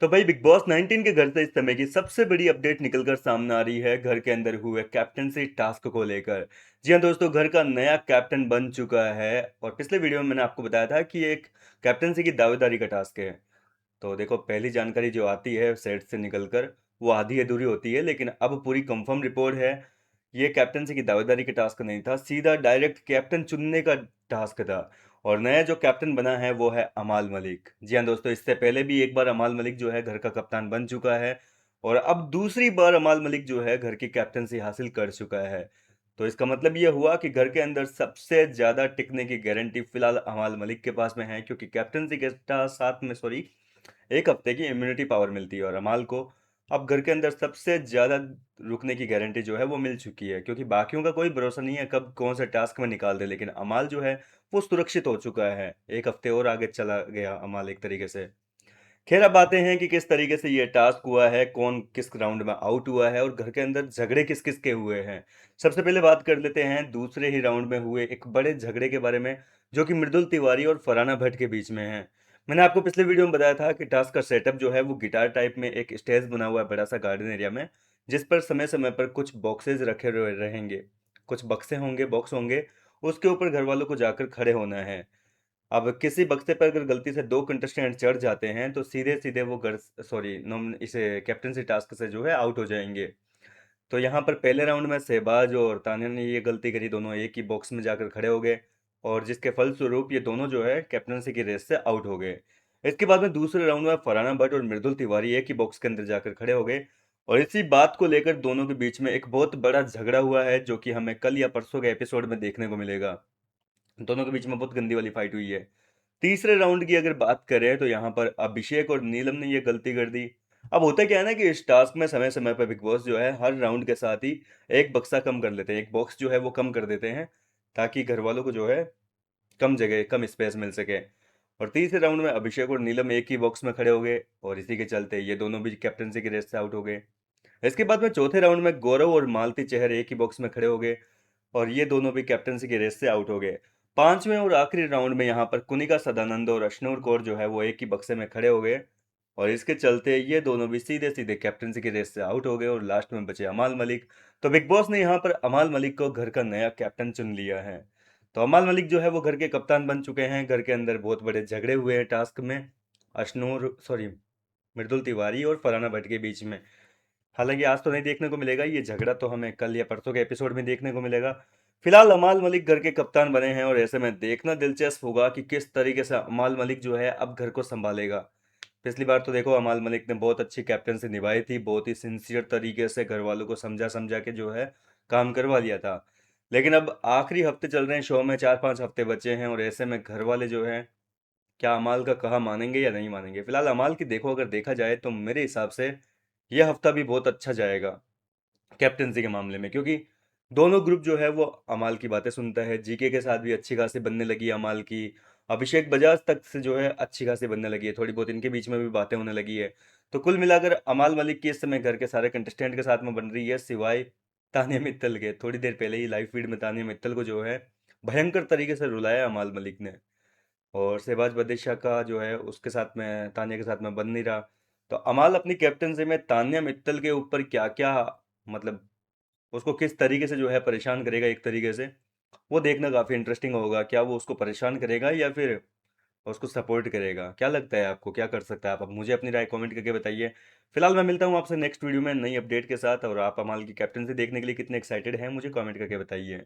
तो भाई big boss 19 के घर से इस समय की सबसे बड़ी अपडेट निकलकर सामने आ रही है घर के अंदर हुए कैप्टनसी टास्क को लेकर। जी हाँ दोस्तों, घर का नया कैप्टन बन चुका है। और पिछले वीडियो में मैंने आपको बताया था कि एक कैप्टनसी की दावेदारी का टास्क है। तो देखो, पहली जानकारी जो आती है सेट से निकलकर वो आधी अधूरी होती है, लेकिन अब पूरी कंफर्म रिपोर्ट है। ये कैप्टनसी की दावेदारी का टास्क नहीं था, सीधा डायरेक्ट कैप्टन चुनने का टास्क था। और नया जो कैप्टन बना है वो है अमाल मलिक। जी हाँ दोस्तों, इससे पहले भी एक बार अमाल मलिक जो है घर का कप्तान बन चुका है। और अब दूसरी बार अमाल मलिक जो है घर की कैप्टनसी हासिल कर चुका है। तो इसका मतलब ये हुआ कि घर के अंदर सबसे ज्यादा टिकने की गारंटी फिलहाल अमाल मलिक के पास में है, क्योंकि कैप्टनसी के साथ में सॉरी एक हफ्ते की इम्यूनिटी पावर मिलती है। और अमाल को अब घर के अंदर सबसे ज्यादा रुकने की गारंटी जो है वो मिल चुकी है, क्योंकि बाकियों का कोई भरोसा नहीं है कब कौन से टास्क में निकाल दे, लेकिन अमाल जो है वो सुरक्षित हो चुका है। एक हफ्ते और आगे चला गया अमाल एक तरीके से। खैर, अब आते हैं कि किस तरीके से ये टास्क हुआ है, कौन किस राउंड में आउट हुआ है और घर के अंदर झगड़े किस किस के हुए हैं। सबसे पहले बात कर लेते हैं दूसरे ही राउंड में हुए एक बड़े झगड़े के बारे में, जो कि मृदुल तिवारी और फरहाना भट्ट के बीच में है। मैंने आपको पिछले वीडियो में बताया था कि टास्क का सेटअप जो है वो गिटार टाइप में एक स्टेज बना हुआ है बड़ा सा गार्डन एरिया में, जिस पर समय समय पर कुछ बॉक्सेज रखे रहेंगे, कुछ बक्से होंगे, बॉक्स होंगे। उसके ऊपर घर वालों को जाकर खड़े होना है। अब किसी बक्से पर अगर गलती से दो कंटेस्टेंट चढ़ जाते हैं तो सीधे सीधे वो घर सॉरी नॉम इसे कैप्टनसी टास्क से जो है आउट हो जाएंगे। तो यहाँ पर पहले राउंड में शहबाज और तान्या ने ये गलती करी, दोनों एक ही बॉक्स में जाकर खड़े हो गए। और जिसके फलस्वरूप ये दोनों जो है कैप्टनसी की रेस से आउट हो गए। इसके बाद में दूसरे राउंड में फरहाना भट्ट और मृदुल तिवारी एक ही बॉक्स के अंदर जाकर खड़े हो गए। और इसी बात को लेकर दोनों के बीच में एक बहुत बड़ा झगड़ा हुआ है, जो कि हमें कल या परसों के एपिसोड में देखने को मिलेगा। दोनों के बीच में बहुत गंदी वाली फाइट हुई है। तीसरे राउंड की अगर बात करें तो यहाँ पर अभिषेक और नीलम ने ये गलती कर दी। अब होता क्या है ना कि इस टास्क में समय समय पर बिग बॉस जो है हर राउंड के साथ ही एक बक्सा कम कर लेते हैं, एक बॉक्स जो है वो कम कर देते हैं, ताकि घर वालों को जो है कम जगह कम स्पेस मिल सके। और तीसरे राउंड में अभिषेक और नीलम एक ही बॉक्स में खड़े हो गए, और इसी के चलते ये दोनों भी कैप्टनसी की रेस से आउट हो गए। इसके बाद में चौथे राउंड में गौरव और मालती चहर एक ही बॉक्स में खड़े हो गए, और ये दोनों भी कैप्टनसी की रेस से आउट हो गए। पांचवें और आखिरी राउंड में यहाँ पर कुनिका सदानंद और अश्नूर कौर जो है वो एक ही बक्से में खड़े हो गए, और इसके चलते ये दोनों भी सीधे सीधे कैप्टनसी की रेस से आउट हो गए, और लास्ट में बचे अमाल मलिक। तो बिग बॉस ने यहाँ पर अमाल मलिक को घर का नया कैप्टन चुन लिया है। तो अमाल मलिक जो है वो घर के कप्तान बन चुके हैं। घर के अंदर बहुत बड़े झगड़े हुए हैं टास्क में, अश्नूर सॉरी मृदुल तिवारी और फरहाना भट्ट के बीच में। हालांकि आज तो नहीं देखने को मिलेगा ये झगड़ा, तो हमें कल या परसों के एपिसोड में देखने को मिलेगा। फिलहाल अमाल मलिक घर के कप्तान बने हैं, और ऐसे में देखना दिलचस्प होगा कि किस तरीके से अमाल मलिक जो है अब घर को संभालेगा। पिछली बार तो देखो अमाल मलिक ने बहुत अच्छी कैप्टनसी निभाई थी, बहुत ही सिंसियर तरीके से घर वालों को समझा समझा के जो है काम करवा लिया था। लेकिन अब आखिरी हफ्ते चल रहे हैं शो में, 4-5 हफ्ते बचे हैं, और ऐसे में घर वाले जो है क्या अमाल का कहा मानेंगे या नहीं मानेंगे। फिलहाल अमाल की देखो, अगर देखा जाए तो मेरे हिसाब से यह हफ्ता भी बहुत अच्छा जाएगा कैप्टनसी के मामले में, क्योंकि दोनों ग्रुप जो है वो अमाल की बातें सुनता है। जीके के साथ भी अच्छी खासी बनने लगी है अमाल की। अभिषेक बजाज तक से जो है अच्छी खासी बनने लगी है, थोड़ी बहुत इनके बीच में भी बातें होने लगी है। तो कुल मिलाकर अमाल मलिक की इस समय घर के सारे कंटेस्टेंट के साथ में बन रही है, सिवाय तानिया मित्तल के। थोड़ी देर पहले ही लाइव फीड में तानिया मित्तल को जो है भयंकर तरीके से रुलाया अमाल मलिक ने। और शहबाज बदिशा का जो है उसके साथ में तानिया के साथ में बन नहीं रहा। तो अमाल अपनी कैप्टनसी में तान्या मित्तल के ऊपर क्या क्या मतलब उसको किस तरीके से जो है परेशान करेगा एक तरीके से, वो देखना काफ़ी इंटरेस्टिंग होगा। क्या वो उसको परेशान करेगा या फिर उसको सपोर्ट करेगा? क्या लगता है आपको, क्या कर सकता है? आप अब मुझे अपनी राय कमेंट करके बताइए। फिलहाल मैं मिलता हूँ आपसे नेक्स्ट वीडियो में नई अपडेट के साथ, और आप अमाल की कैप्टनसी देखने के लिए कितने एक्साइटेड हैं मुझे कमेंट करके बताइए।